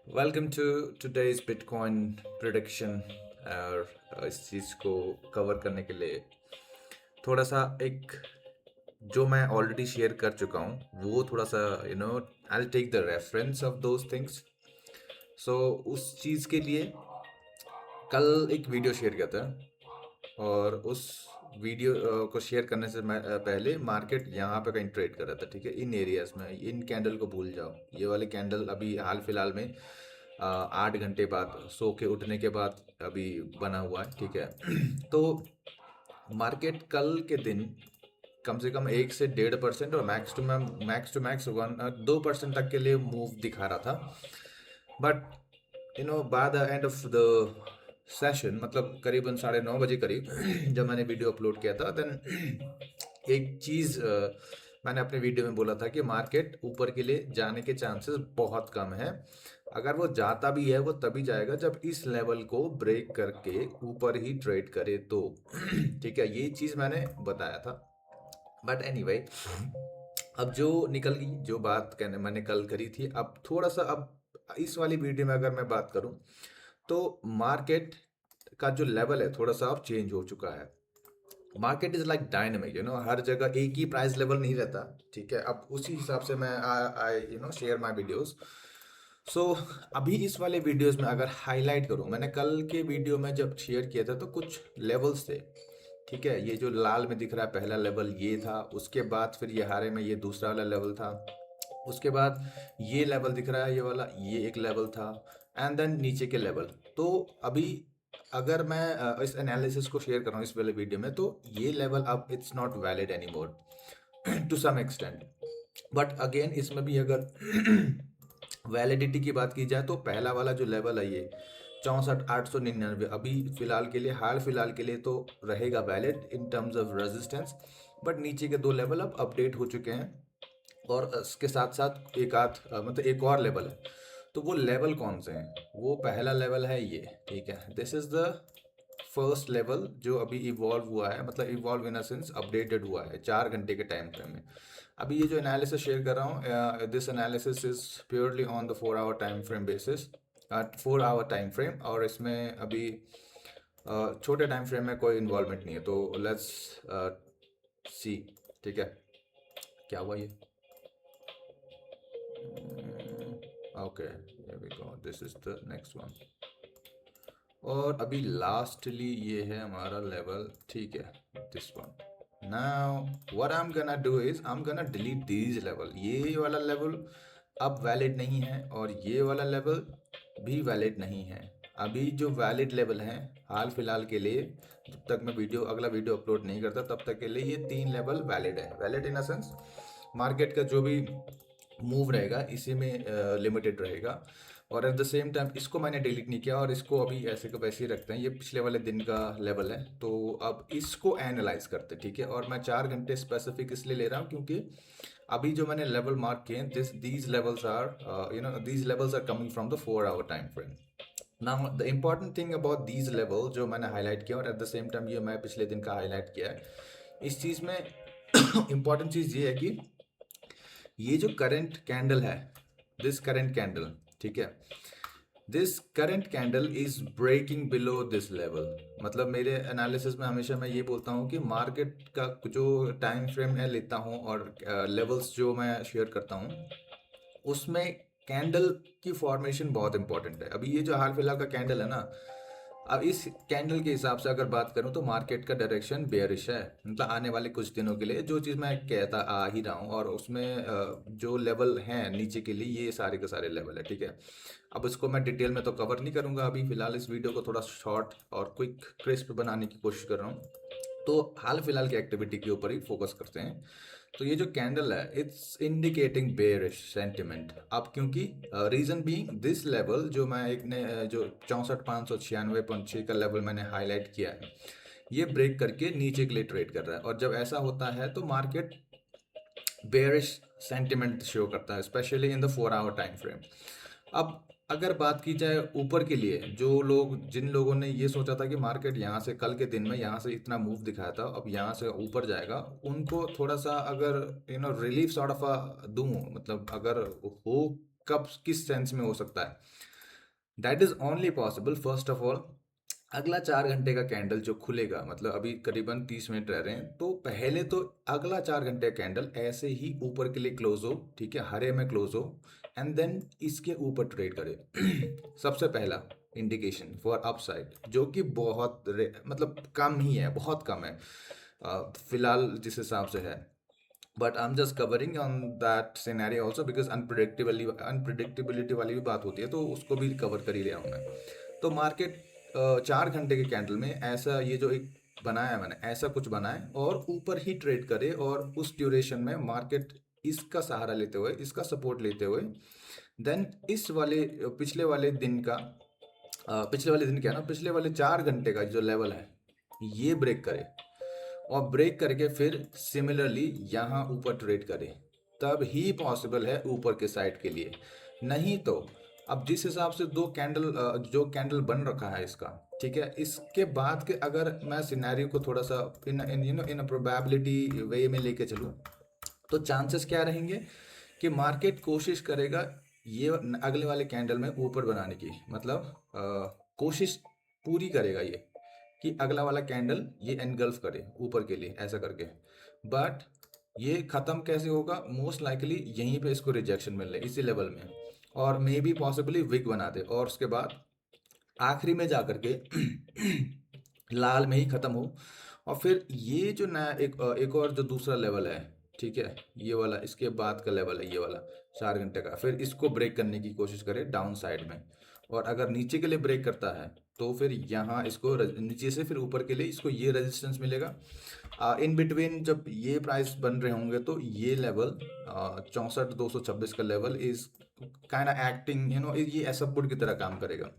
Welcome to today's bitcoin prediction. और इस चीज़ को कवर करने के लिए थोड़ा सा एक जो मैं ऑलरेडी शेयर कर चुका हूँ वो थोड़ा सा I take the reference of those things. So उस चीज़ के लिए कल एक वीडियो शेयर किया था और उस वीडियो को शेयर करने से पहले मार्केट यहाँ पे कहीं ट्रेड कर रहा था, ठीक है। इन एरियाज में इन कैंडल को भूल जाओ, ये वाले कैंडल अभी हाल फिलहाल में 8 घंटे बाद सो के उठने के बाद अभी बना हुआ है, ठीक है। तो मार्केट कल के दिन कम से कम 1 से 1.5% और मैक्स टू मैक्स 1-2% तक के लिए मूव दिखा रहा था। But by the end of the session, मतलब करीबन 9:30 बजे करीब जब मैंने वीडियो अपलोड किया था, देन एक चीज़ मैंने अपने वीडियो में बोला था कि मार्केट ऊपर के लिए जाने के चांसेस बहुत कम है। अगर वो जाता भी है वो तभी जाएगा जब इस लेवल को ब्रेक करके ऊपर ही ट्रेड करे तो ठीक है, ये चीज़ मैंने बताया था। बट एनीवे, अब जो निकल गई जो बात कहने मैंने कल करी थी, अब थोड़ा सा अब इस वाली वीडियो में अगर मैं बात करूं तो मार्केट का जो लेवल है थोड़ा सा अब चेंज हो चुका है। मार्केट इज लाइक डायनेमिक, हर जगह एक ही प्राइस लेवल नहीं रहता, ठीक है। अब उसी हिसाब से मैं आई शेयर माय वीडियोस। सो अभी इस वाले वीडियोस में अगर हाईलाइट करूं, मैंने कल के वीडियो में जब शेयर किया था तो कुछ लेवल्स थे, ठीक है। ये जो लाल में दिख रहा है पहला लेवल ये था, उसके बाद फिर ये हरे में ये दूसरा वाला लेवल था, उसके बाद ये लेवल दिख रहा है ये वाला, ये एक लेवल था, एंड देन नीचे के लेवल। तो अभी अगर मैं इस एनालिसिस को शेयर कर रहा हूँ इस वाले वीडियो में, तो ये लेवल अब it's not valid any more to some extent. But again इसमें भी अगर वैलिडिटी की बात की जाए तो पहला वाला जो लेवल है ये 64,899 अभी फिलहाल के लिए, हाल फिलहाल के लिए तो रहेगा valid in terms of resistance. But नीचे के दो लेवल अब अपडेट हो चुके हैं और इसके साथ साथ एक आध मतलब एक और लेवल है। तो वो लेवल कौन से हैं? वो पहला लेवल है ये, ठीक है। This is the first level जो अभी इवॉल्व हुआ है, मतलब इवॉल्व इन सेंस अपडेटेड हुआ है 4 घंटे के टाइम फ्रेम में। अभी ये जो एनालिसिस शेयर कर रहा हूँ, this analysis is purely on the 4 hour time frame basis, 4 hour time frame, और इसमें अभी छोटे टाइम फ्रेम में कोई इन्वॉल्वमेंट नहीं है। तो लेट्स सी, ठीक है, क्या हुआ ये। Okay, here we go, this is the next one। और अभी लास्टली ये है हमारा लेवल, ठीक है, this one. Now what I am gonna do is I am gonna delete these level. ये वाला लेवल अब वैलिड नहीं है और ये वाला लेवल भी वैलिड नहीं है। अभी जो वैलिड लेवल है हाल फिलहाल के लिए, जब तक मैं अगला वीडियो अपलोड नहीं करता तब तक के लिए ये 3 लेवल वैलिड है। Valid in a sense market का जो भी मूव रहेगा इसी में लिमिटेड रहेगा। और एट द सेम टाइम इसको मैंने डिलीट नहीं किया और इसको अभी ऐसे को वैसे ही रखते हैं, ये पिछले वाले दिन का लेवल है। तो अब इसको एनालाइज करते हैं, ठीक है। और मैं 4 घंटे स्पेसिफिक इसलिए ले रहा हूँ क्योंकि अभी जो मैंने लेवल मार्क किए हैं, these levels are these levels are coming from the 4 hour time frame. Now the important thing about these level जो मैंने हाईलाइट किया और एट द सेम टाइम ये मैं पिछले दिन का हाईलाइट किया है, इस चीज़ में इम्पॉर्टेंट चीज़ ये है कि ये जो करंट कैंडल है, दिस करंट कैंडल, ठीक है, this current candle is breaking below this level. मतलब मेरे एनालिसिस में हमेशा मैं ये बोलता हूँ कि मार्केट का जो टाइम फ्रेम है लेता हूँ और लेवल्स जो मैं शेयर करता हूँ उसमें कैंडल की फॉर्मेशन बहुत इंपॉर्टेंट है। अभी ये जो हाल फिलहाल का कैंडल है ना, अब इस कैंडल के हिसाब से अगर बात करूं तो मार्केट का डायरेक्शन बेयरिश है। मतलब आने वाले कुछ दिनों के लिए जो चीज़ मैं कहता आ ही रहा हूं, और उसमें जो लेवल हैं नीचे के लिए ये सारे के सारे लेवल है, ठीक है। अब इसको मैं डिटेल में तो कवर नहीं करूंगा, अभी फिलहाल इस वीडियो को थोड़ा शॉर्ट और क्विक क्रिस्प बनाने की कोशिश कर रहा हूँ। तो हाल फिलहाल की एक्टिविटी के ऊपर ही फोकस करते हैं। तो ये जो कैंडल है इट्स इंडिकेटिंग बेयरिश सेंटिमेंट। अब क्योंकि रीजन बीइंग दिस लेवल जो मैं एक ने जो 64,596.6 का लेवल मैंने हाईलाइट किया है, ये ब्रेक करके नीचे के लिए ट्रेड कर रहा है। और जब ऐसा होता है तो मार्केट बेयरिश सेंटिमेंट शो करता है, specially in the 4 hour time frame. अब अगर बात की जाए ऊपर के लिए, जिन लोगों ने ये सोचा था कि मार्केट यहाँ से कल के दिन में यहाँ से इतना मूव दिखाया था अब यहाँ से ऊपर जाएगा, उनको थोड़ा सा अगर रिलीफ सॉर्ट ऑफ दूं, मतलब अगर हो, कब किस सेंस में हो सकता है। That is only possible first of all, अगला 4 घंटे का कैंडल जो खुलेगा, मतलब अभी करीबन 30 मिनट रह रहे हैं, तो पहले तो अगला 4 घंटे का कैंडल ऐसे ही ऊपर के लिए क्लोज हो, ठीक है, हरे में क्लोज हो, एंड देन इसके ऊपर ट्रेड करे। सबसे पहला इंडिकेशन फॉर अपसाइड, जो कि बहुत मतलब कम ही है, बहुत कम है फिलहाल जिस हिसाब से है। But I am just covering on that scenario also, because unpredictability वाली भी बात होती है, तो उसको भी कवर कर ही रहा हूँ मैं। तो मार्केट 4 घंटे के कैंडल में ऐसा, ये जो एक बनाया मैंने, ऐसा कुछ बनाए और ऊपर ही ट्रेड करे, और उस ड्यूरेशन में मार्केट इसका सहारा लेते हुए, इसका सपोर्ट लेते हुए, देन इस वाले पिछले वाले दिन का पिछले वाले दिन क्या ना, पिछले वाले 4 घंटे का जो लेवल है ये ब्रेक करे, और ब्रेक करके फिर सिमिलरली यहाँ ऊपर ट्रेड करे, तब ही पॉसिबल है ऊपर के साइड के लिए। नहीं तो अब जिस हिसाब से दो कैंडल, जो कैंडल बन रखा है इसका, ठीक है, इसके बाद के अगर मैं सिनेरियो को थोड़ा सा इन यू नो इन प्रोबेबिलिटी वे में लेके चलूँ, तो चांसेस क्या रहेंगे कि मार्केट कोशिश करेगा ये अगले वाले कैंडल में ऊपर बनाने की, मतलब कोशिश पूरी करेगा ये, कि अगला वाला कैंडल ये एनगल्फ करे ऊपर के लिए ऐसा करके। बट ये ख़त्म कैसे होगा, मोस्ट लाइकली यहीं पे इसको रिजेक्शन मिल रहा है इसी लेवल में, और मे बी पॉसिबली विक बना दे, और उसके बाद आखिरी में जा कर के लाल में ही ख़त्म हो। और फिर ये जो नया एक और जो दूसरा लेवल है, ठीक है, ये वाला इसके बाद का लेवल है, ये वाला 4 घंटे का, फिर इसको ब्रेक करने की कोशिश करे डाउन साइड में, और अगर नीचे के लिए ब्रेक करता है तो फिर यहाँ इसको नीचे से फिर ऊपर के लिए इसको ये रेजिस्टेंस मिलेगा। इन बिटवीन जब ये प्राइस बन रहे होंगे तो ये लेवल 64,226 का लेवल इज काइंड एक्टिंग ये सपोर्ट की तरह काम करेगा।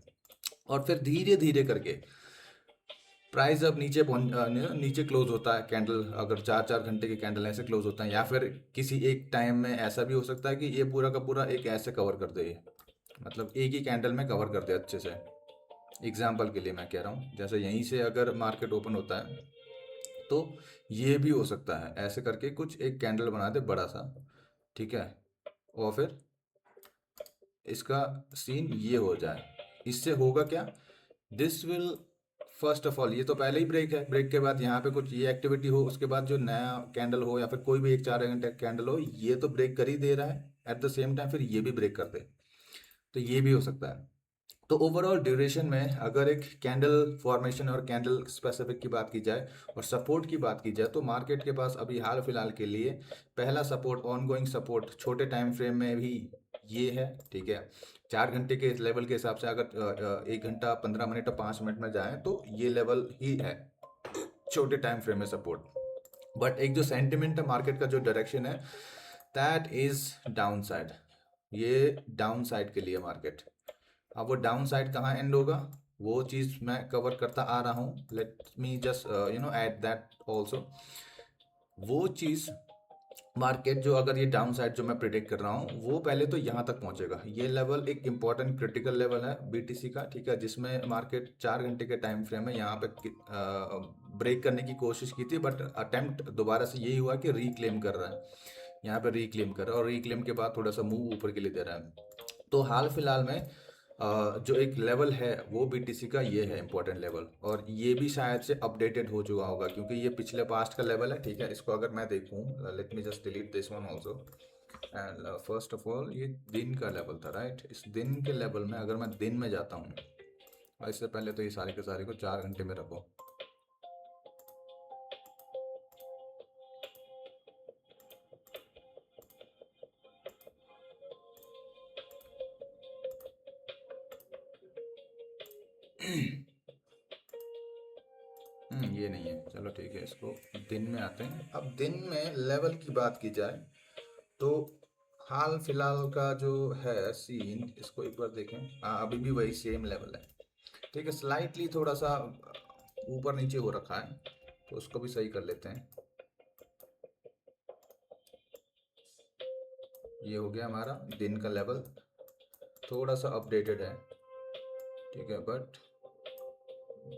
और फिर धीरे धीरे करके प्राइस अब नीचे क्लोज होता है कैंडल, अगर 4 4 घंटे के कैंडल ऐसे क्लोज होता है, या फिर किसी एक टाइम में ऐसा भी हो सकता है कि ये पूरा का पूरा एक ऐसे कवर कर दे, ये मतलब एक ही कैंडल में कवर कर दे अच्छे से। एग्जाम्पल के लिए मैं कह रहा हूँ, जैसे यहीं से अगर मार्केट ओपन होता है तो ये भी हो सकता है ऐसे करके कुछ एक कैंडल बना दे बड़ा सा, ठीक है, और फिर इसका सीन ये हो जाए। इससे होगा क्या, this will first of all, ये तो पहले ही ब्रेक है, ब्रेक के बाद यहाँ पे कुछ ये एक्टिविटी हो, उसके बाद जो नया कैंडल हो या फिर कोई भी एक 4 घंटे कैंडल हो, ये तो ब्रेक कर ही दे रहा है, एट द सेम टाइम फिर ये भी ब्रेक कर दे, तो ये भी हो सकता है। तो ओवरऑल ड्यूरेशन में अगर एक कैंडल फॉर्मेशन और कैंडल स्पेसिफिक की बात की जाए और सपोर्ट की बात की जाए, तो मार्केट के पास अभी हाल फिलहाल के लिए पहला सपोर्ट, ऑनगोइंग सपोर्ट छोटे टाइम फ्रेम में भी ये है, ठीक है। 4 घंटे के लेवल के हिसाब से अगर 1 घंटा 15 मिनट और 5 मिनट में जाए तो ये लेवल ही है छोटे टाइम फ्रेम में सपोर्ट। बट एक जो सेंटिमेंट है मार्केट का, जो डायरेक्शन है, दैट इज डाउन साइड, ये डाउन साइड के लिए मार्केट। अब वो डाउन साइड कहाँ एंड होगा, वो चीज़ मैं कवर करता आ रहा हूँ, let me just add that also. वो चीज़ मार्केट जो, अगर ये डाउन साइड जो मैं प्रिडिक्ट कर रहा हूँ, वो पहले तो यहाँ तक पहुँचेगा। ये लेवल एक इंपॉर्टेंट क्रिटिकल लेवल है बीटीसी का, ठीक है, जिसमें मार्केट 4 घंटे के टाइम फ्रेम में यहाँ पे ब्रेक करने की कोशिश की थी, बट अटेम्प्ट दोबारा से यही हुआ कि रिक्लेम कर रहा है, यहाँ पे रिक्लेम कर रहा है, और रिक्लेम के बाद थोड़ा सा मूव ऊपर के लिए दे रहा है। तो हाल फिलहाल में जो एक लेवल है वो बीटीसी का ये है इंपॉर्टेंट लेवल, और ये भी शायद से अपडेटेड हो चुका होगा, क्योंकि ये पिछले पास्ट का लेवल है, ठीक है। इसको अगर मैं देखूँ, let me just delete this one also, and first of all ये दिन का लेवल था, राइट। इस दिन के लेवल में अगर मैं दिन में जाता हूँ, और इससे पहले तो ये सारे के सारे को 4 घंटे में रखो। ये नहीं है, चलो ठीक है, इसको दिन में आते हैं। अब दिन में लेवल की बात की जाए तो हाल फिलहाल का जो है सीन, इसको एक बार देखें। हाँ, अभी भी वही सेम लेवल है, ठीक है, स्लाइटली थोड़ा सा ऊपर नीचे हो रखा है, तो उसको भी सही कर लेते हैं। ये हो गया हमारा दिन का लेवल, थोड़ा सा अपडेटेड है, ठीक है, बट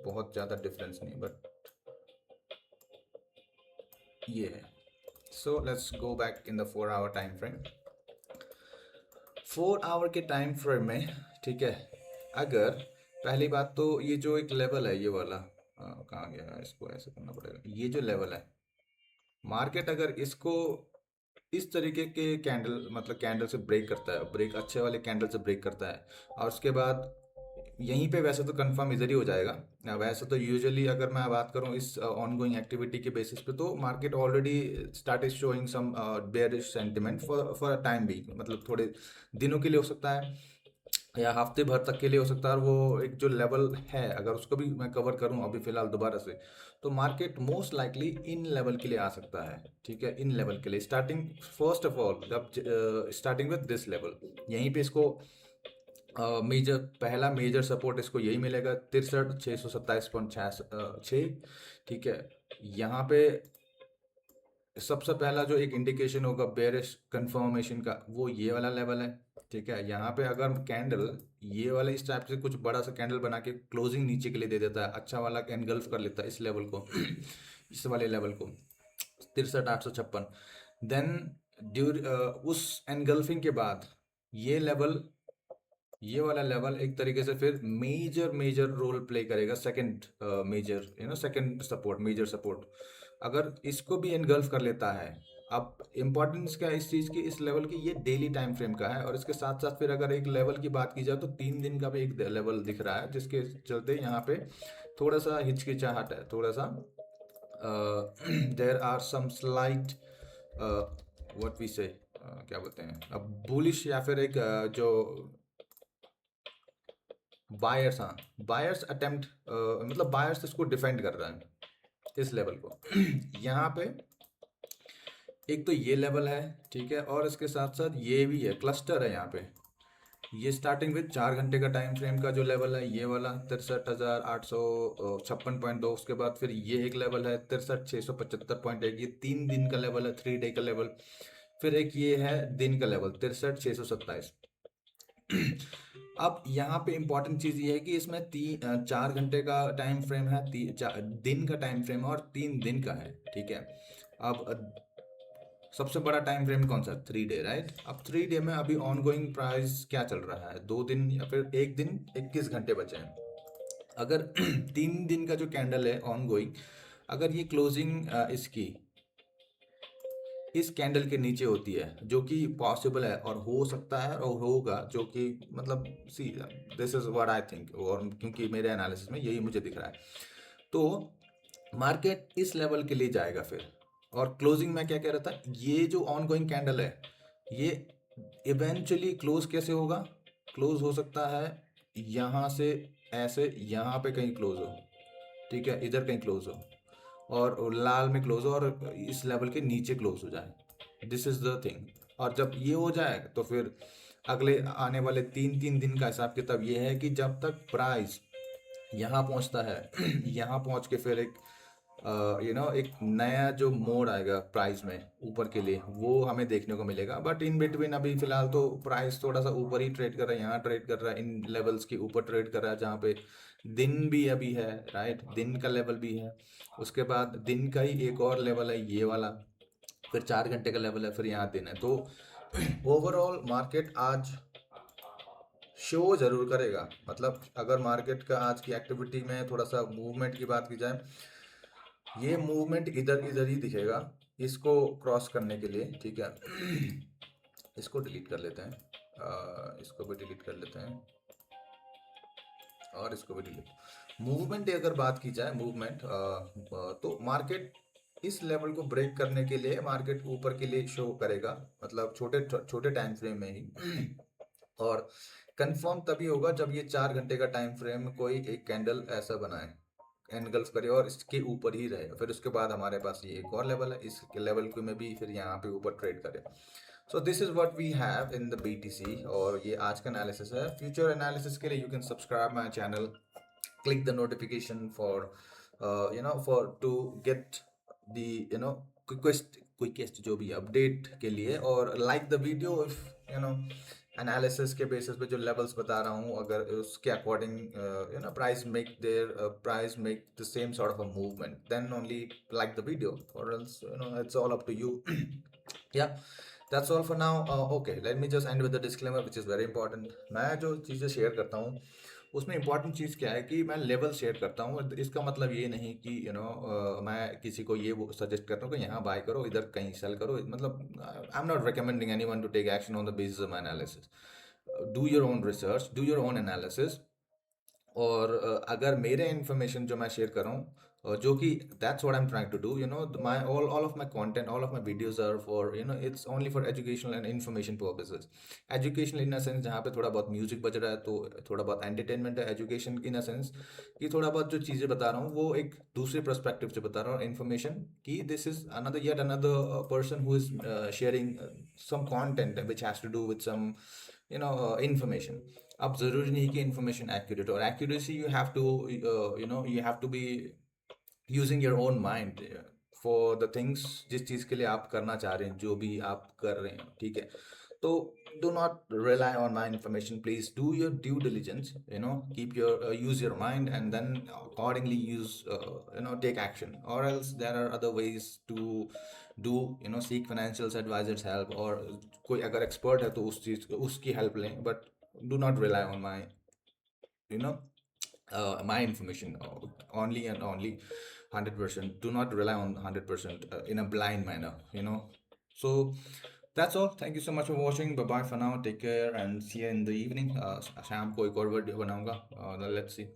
बहुत ज़्यादा डिफरेंस नहीं, बट ये है। So let's go back in the 4 hour time frame. 4 hour के टाइम फ्रेम में, ठीक है, अगर पहली बात तो ये जो एक लेवल है ये वाला, कहाँ गया, इसको ऐसे करना पड़ेगा, ये जो लेवल है, मार्केट अगर इसको इस तरीके के कैंडल मतलब कैंडल से ब्रेक करता है, ब्रेक अच्छे वाले कैंडल से ब्रेक करता है, और उसके बाद यहीं पे वैसे तो कंफर्म इधर ही हो जाएगा। वैसे तो यूजुअली अगर मैं बात करूं इस ऑन गोइंग एक्टिविटी के बेसिस पे, तो market already start is showing some bearish sentiment for time भी, मतलब थोड़े दिनों के लिए हो सकता है या हफ्ते भर तक के लिए हो सकता है। और वो एक जो लेवल है अगर उसको भी मैं कवर करूं अभी फिलहाल दोबारा से, तो market most likely in level के लिए आ सकता है। ठीक है, इन लेवल के लिए स्टार्टिंग, फर्स्ट ऑफ ऑल जब स्टार्टिंग विद दिस लेवल, यहीं पे इसको मेजर, पहला मेजर सपोर्ट इसको यही मिलेगा 63,627.6। ठीक है, यहाँ पे सबसे पहला जो एक इंडिकेशन होगा बेयरिश कंफर्मेशन का, वो ये वाला लेवल है। ठीक है, यहाँ पे अगर कैंडल ये वाला इस टाइप से कुछ बड़ा सा कैंडल बना के क्लोजिंग नीचे के लिए दे देता है, अच्छा वाला एनगल्फ कर लेता है इस लेवल को इस वाले लेवल को 63,856, देन उस एनगल्फिंग के बाद ये लेवल, ये वाला लेवल एक तरीके से फिर मेजर मेजर रोल प्ले करेगा, second major second support, major support अगर इसको भी एनगल्फ कर लेता है। अब इम्पोर्टेंस क्या है इस चीज़ की, इस लेवल की, ये डेली टाइम फ्रेम का है, और इसके साथ साथ फिर अगर एक लेवल की बात की जाए तो 3 दिन का भी एक लेवल दिख रहा है, जिसके चलते यहाँ पे थोड़ा सा हिचकिचाहट है, थोड़ा सा there are some slight what we say, क्या बोलते हैं अब, बुलिश, या फिर एक जो बायर्स, हाँ बायर्स अटेम्प्ट, मतलब बायर्स इसको डिफेंड कर रहा है इस लेवल को यहाँ पे एक तो ये लेवल है। ठीक है, और इसके साथ साथ ये भी है, क्लस्टर है यहाँ पे, ये स्टार्टिंग विद 4 घंटे का टाइम फ्रेम का जो लेवल है ये वाला 63,856.2, उसके बाद फिर ये एक लेवल है 63,675.1, ये 3 दिन का लेवल है, 3 डे का लेवल। फिर एक ये है दिन का लेवल 63,627। अब यहाँ पे इंपॉर्टेंट चीज़ ये है कि इसमें 4 घंटे का टाइम फ्रेम है, दिन का टाइम फ्रेम है, और 3 दिन का है। ठीक है, अब सबसे बड़ा टाइम फ्रेम कौन सा, 3 डे, राइट। अब 3 डे में अभी ऑन गोइंग प्राइस क्या चल रहा है, 2 दिन या फिर एक दिन 21 घंटे बचे हैं। अगर 3 दिन का जो कैंडल है ऑन गोइंग, अगर ये क्लोजिंग इसकी इस कैंडल के नीचे होती है, जो कि पॉसिबल है और हो सकता है और होगा, जो कि मतलब see this is what I think, और क्योंकि मेरे एनालिसिस में यही मुझे दिख रहा है, तो मार्केट इस लेवल के लिए जाएगा फिर। और क्लोजिंग में क्या कह रहा था, ये जो ऑन गोइंग कैंडल है ये इवेंचुअली क्लोज कैसे होगा, क्लोज हो सकता है यहाँ से ऐसे, यहाँ पे कहीं क्लोज हो। ठीक है, इधर कहीं क्लोज हो, और लाल में क्लोज हो, और इस लेवल के नीचे क्लोज हो जाए, दिस इज द थिंग। और जब ये हो जाए तो फिर अगले आने वाले 3 3 दिन का हिसाब किताब ये है कि जब तक प्राइस यहाँ पहुँचता है यहाँ पहुँच के फिर एक एक नया जो मोड़ आएगा प्राइस में ऊपर के लिए, वो हमें देखने को मिलेगा। बट इन बिटवीन अभी फिलहाल तो प्राइस थोड़ा सा ऊपर ही ट्रेड कर रहा है, यहाँ ट्रेड कर रहा है, इन लेवल्स के ऊपर ट्रेड कर रहा है, जहाँ पे दिन भी अभी है, राइट, दिन का लेवल भी है। उसके बाद दिन का ही एक और लेवल है ये वाला, फिर 4 घंटे का लेवल है, फिर यहाँ दिन है। तो ओवरऑल मार्केट आज शो जरूर करेगा, मतलब अगर मार्केट का आज की एक्टिविटी में थोड़ा सा मूवमेंट की बात की जाए, ये मूवमेंट इधर इधर ही दिखेगा इसको क्रॉस करने के लिए। ठीक है, इसको डिलीट कर लेते हैं, इसको भी डिलीट कर लेते हैं, और इसको भी डिलीट। मूवमेंट की अगर बात की जाए, मूवमेंट तो मार्केट इस लेवल को ब्रेक करने के लिए मार्केट ऊपर के लिए शो करेगा, मतलब छोटे छोटे टाइम फ्रेम में ही और कंफर्म तभी होगा जब ये 4 घंटे का टाइम फ्रेम कोई एक कैंडल ऐसा बनाए, एनगल्फ करे और इसके ऊपर ही रहे, फिर उसके बाद हमारे पास ये एक और लेवल है, इस लेवल को में भी फिर यहाँ पे ऊपर ट्रेड करे। So this is what we have in the BTC, और ये आज का एनालिसिस है। फ्यूचर एनालिसिस के लिए you can subscribe my channel, click the notification for for to get the quickest जो भी अपडेट के लिए, और like the video if analysis के बेसिस पे जो लेवल्स बता रहा हूँ, अगर उसके according price make the same sort of a movement, then only like the video, और else it's all up to you yeah, that's all for now. Okay, let me just end with the disclaimer which is very important. मैं जो चीज़ें share करता हूँ उसमें important चीज़ क्या है कि मैं लेवल शेयर करता हूँ। इसका मतलब ये नहीं कि मैं किसी को ये सजेस्ट करता हूँ कि यहाँ बाय करो, इधर कहीं सेल करो। मतलब I am not recommending anyone to take action on the basis of analysis. Do your own research, do your own analysis. और अगर मेरे इन्फॉर्मेशन जो मैं शेयर कर रहा हूँ, जो कि that's what I am trying to do, my all of my content, all of my videos are for, it's only for educational and information purposes. Educational in a sense जहाँ पे थोड़ा बहुत म्यूजिक बज रहा है तो थोड़ा बहुत एंटरटेनमेंट है। एजुकेशन इन अ सेंस कि थोड़ा बहुत जो चीज़ें बता रहा हूँ वो एक दूसरे पर्सपेक्टिव से बता रहा हूँ। इन्फॉर्मेशन कि this is another yet another person who is sharing some content which has to do with some information. अब जरूरी नहीं कि information accurate, और accuracy you have to you have to be using your own mind for the things जिस चीज़ के लिए आप करना चाह रहे हैं, जो भी आप कर रहे हैं, ठीक है। तो do not rely on my information. Please do your due diligence, keep your use your mind, and then accordingly use take action. Or else there are other ways to do, seek financial advisors help, or कोई अगर expert है तो उस चीज़ उसकी help लें, but do not rely on my you know my information only and only 100%. Do not rely on 100% in a blind manner. So that's all. Thank you so much for watching. Bye bye for now. Take care and see you in the evening. शाम को एक और video बनाऊंगा. Let's see.